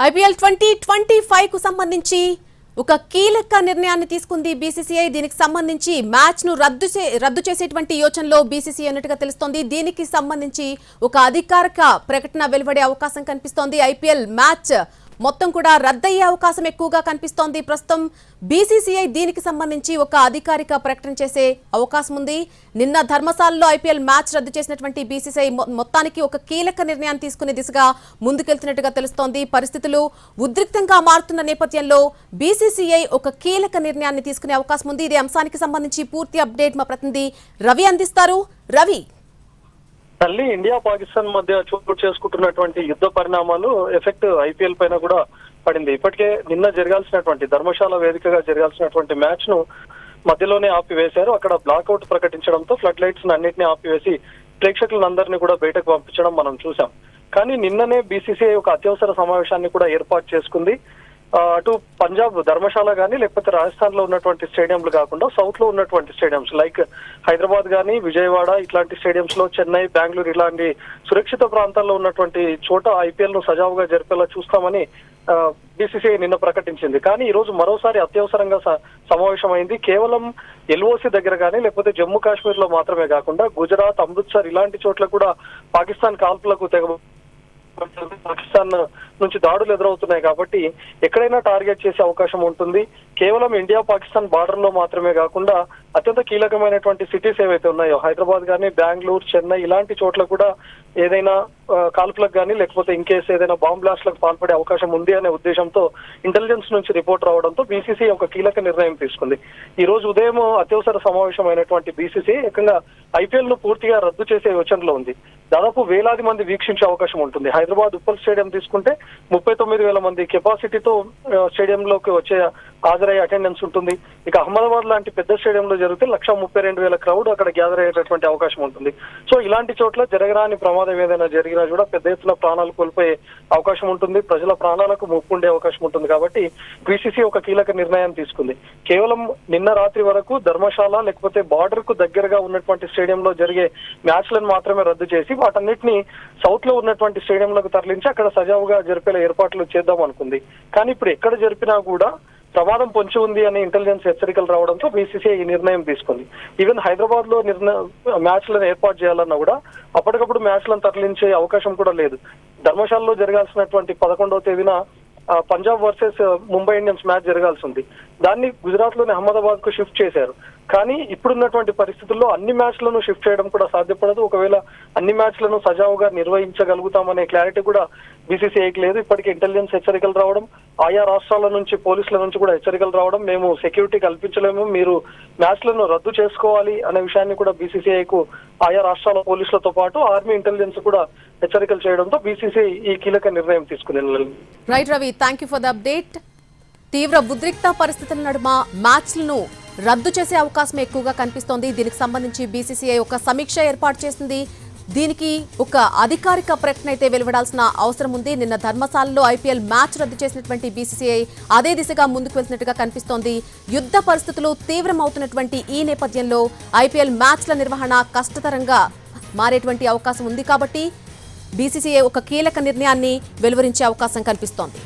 IPL 2025 కు సంబంధించి ఒక కీలక నిర్ణయాన్ని తీసుకుంది బీసీసీఐ. దీనికి సంబంధించి మ్యాచ్ ను రద్దు చేసేటువంటి యోచనలో బీసీసీఐ ఉన్నట్టుగా తెలుస్తోంది. దీనికి సంబంధించి ఒక అధికారిక ప్రకటన వెలువడే అవకాశం కనిపిస్తోంది. ఐపీఎల్ మ్యాచ్ మొత్తం కూడా రద్దయ్యే అవకాశం ఎక్కువగా కనిపిస్తోంది. ప్రస్తుతం బీసీసీఐ దీనికి సంబంధించి ఒక అధికారిక ప్రకటన చేసే అవకాశం ఉంది. నిన్న ధర్మశాలలో ఐపీఎల్ మ్యాచ్ రద్దు చేసినటువంటి బీసీసీఐ మొత్తానికి ఒక కీలక నిర్ణయాన్ని తీసుకునే దిశగా ముందుకెళ్తున్నట్టుగా తెలుస్తోంది. పరిస్థితులు ఉద్రిక్తంగా మారుతున్న నేపథ్యంలో బీసీసీఐ ఒక కీలక నిర్ణయాన్ని తీసుకునే అవకాశం ఉంది. ఇదే అంశానికి సంబంధించి పూర్తి అప్డేట్ మా ప్రతినిధి రవి అందిస్తారు. రవి, తల్లి ఇండియా పాకిస్తాన్ మధ్య చోటు చేసుకుంటున్నటువంటి యుద్ధ పరిణామాలు ఎఫెక్ట్ ఐపీఎల్ పైన కూడా పడింది. ఇప్పటికే నిన్న జరగాల్సినటువంటి ధర్మశాల వేదికగా జరగాల్సినటువంటి మ్యాచ్ ను మధ్యలోనే ఆపివేశారు. అక్కడ బ్లాక్అవుట్ ప్రకటించడంతో ఫ్లడ్ లైట్స్ అన్నింటినీ ఆపివేసి ప్రేక్షకులందరినీ కూడా బయటకు పంపించడం మనం చూసాం. కానీ నిన్ననే బీసీసీఐ ఒక అత్యవసర సమావేశాన్ని కూడా ఏర్పాటు చేసుకుంది. అటు పంజాబ్ ధర్మశాల కానీ లేకపోతే రాజస్థాన్ లో ఉన్నటువంటి స్టేడియంలు కాకుండా సౌత్ లో ఉన్నటువంటి స్టేడియంస్ లైక్ హైదరాబాద్ కానీ విజయవాడ ఇట్లాంటి స్టేడియంస్ లో చెన్నై, బెంగళూరు ఇలాంటి సురక్షిత ప్రాంతాల్లో ఉన్నటువంటి చోట ఐపీఎల్ ను సజావుగా జరిపేలా చూస్తామని బీసీసీఐ నిన్న ప్రకటించింది. కానీ ఈ రోజు మరోసారి అత్యవసరంగా సమావేశమైంది. కేవలం ఎల్ఓసి దగ్గర కానీ లేకపోతే జమ్మూ కాశ్మీర్ లో మాత్రమే కాకుండా గుజరాత్, అమృత్సర్ ఇలాంటి చోట్ల కూడా పాకిస్తాన్ కాల్పులకు పాకిస్తాన్ నుంచి దాడులు ఎదురవుతున్నాయి కాబట్టి ఎక్కడైనా టార్గెట్ చేసే అవకాశం ఉంటుంది. కేవలం ఇండియా పాకిస్తాన్ బార్డర్ లో మాత్రమే కాకుండా అత్యంత కీలకమైనటువంటి సిటీస్ ఏవైతే ఉన్నాయో హైదరాబాద్ కానీ బెంగళూరు, చెన్నై ఇలాంటి చోట్ల కూడా ఏదైనా కాల్పులకు కానీ లేకపోతే ఇంకేస్ ఏదైనా బాంబ్ బ్లాస్ట్లకు పాల్పడే అవకాశం ఉంది అనే ఉద్దేశంతో ఇంటెలిజెన్స్ నుంచి రిపోర్ట్ రావడంతో బీసీసీఐ ఒక కీలక నిర్ణయం తీసుకుంది. ఈ రోజు ఉదయం అత్యవసర సమావేశం అయినటువంటి బీసీసీఐ ఏకంగా ఐపీఎల్ ను పూర్తిగా రద్దు చేసే యోచనలో ఉంది. దాదాపు వేలాది మంది వీక్షించే అవకాశం ఉంటుంది. హైదరాబాద్ ఉప్పల్ స్టేడియం తీసుకుంటే 39,000 మంది కెపాసిటీతో స్టేడియంలోకి వచ్చే హాజరయ్యే అటెండెన్స్ ఉంటుంది. ఇక అహ్మదాబాద్ లాంటి పెద్ద స్టేడియంలో జరిగితే 132,000 క్రౌడ్ అక్కడ గ్యాదర్ అయ్యేటటువంటి అవకాశం ఉంటుంది. సో ఇలాంటి చోట్ల జరగరాని ప్రమాదం ఏదైనా జరిగినా కూడా పెద్ద ఎత్తున ప్రాణాలు కోల్పోయే అవకాశం ఉంటుంది. ప్రజల ప్రాణాలకు ముప్పు ఉండే అవకాశం ఉంటుంది. కాబట్టి బీసీసీ ఒక కీలక నిర్ణయం తీసుకుంది. కేవలం నిన్న రాత్రి వరకు ధర్మశాల లేకపోతే బార్డర్ కు దగ్గరగా ఉన్నటువంటి స్టేడియంలో జరిగే మ్యాచ్లను మాత్రమే రద్దు చేసి వాటన్నిటిని సౌత్ లో ఉన్నటువంటి స్టేడియంలకు తరలించి అక్కడ సజావుగా జరిపేలా ఏర్పాట్లు చేద్దాం అనుకుంది. కానీ ఇప్పుడు ఎక్కడ జరిపినా కూడా ప్రమాదం పొంచి ఉంది అనే ఇంటెలిజెన్స్ హెచ్చరికలు రావడంతో బీసీసీఐ ఈ నిర్ణయం తీసుకుంది. ఈవెన్ హైదరాబాద్ లో మ్యాచ్లను ఏర్పాటు చేయాలన్నా కూడా అప్పటికప్పుడు మ్యాచ్లను తరలించే అవకాశం కూడా లేదు. ధర్మశాలలో జరగాల్సినటువంటి 11వ తేదీన Punjab versus Mumbai Indians match జరగాల్సి ఉంది. దాన్ని గుజరాత్ లోని అహ్మదాబాద్ కు షిఫ్ట్ చేశారు. కానీ ఇప్పుడున్నటువంటి పరిస్థితుల్లో అన్ని మ్యాచ్లను షిఫ్ట్ చేయడం కూడా సాధ్యపడదు. ఒకవేళ అన్ని మ్యాచ్లను సజావుగా నిర్వహించగలుగుతామనే క్లారిటీ కూడా బీసీసీఐకి లేదు. ఇప్పటికే ఇంటెలిజెన్స్ హెచ్చరికలు రావడం, ఆయా రాష్ట్రాల నుంచి పోలీసుల నుంచి కూడా హెచ్చరికలు రావడం, మేము సెక్యూరిటీ కల్పించలేము, మీరు మ్యాచ్లను రద్దు చేసుకోవాలి అనే విషయాన్ని కూడా బీసీసీఐకు ఆయా రాష్ట్రాల పోలీసులతో పాటు ఆర్మీ ఇంటెలిజెన్స్ కూడా హెచ్చరికలు చేయడంతో బీసీసీఐ ఈ కీలక నిర్ణయం తీసుకుని. Right Ravi, thank you for the update. తీవ్ర ఉద్రిక్త పరిస్థితుల నడుమ మ్యాచ్లను రద్దు చేసే అవకాశం ఎక్కువగా కనిపిస్తోంది. దీనికి సంబంధించి బీసీసీఐ ఒక సమీక్ష ఏర్పాటు చేసింది. దీనికి ఒక అధికారిక ప్రకటన అయితే వెలువడాల్సిన అవసరం ఉంది. నిన్న ధర్మశాలలో ఐపీఎల్ మ్యాచ్ రద్దు చేసినటువంటి బీసీసీఐ అదే దిశగా ముందుకు వెళ్తున్నట్టుగా కనిపిస్తోంది. యుద్ధ పరిస్థితులు తీవ్రమవుతున్నటువంటి ఈ నేపథ్యంలో ఐపీఎల్ మ్యాచ్ల నిర్వహణ కష్టతరంగా మారేటువంటి అవకాశం ఉంది. కాబట్టి బీసీసీఐ ఒక కీలక నిర్ణయాన్ని వెలువరించే అవకాశం కనిపిస్తోంది.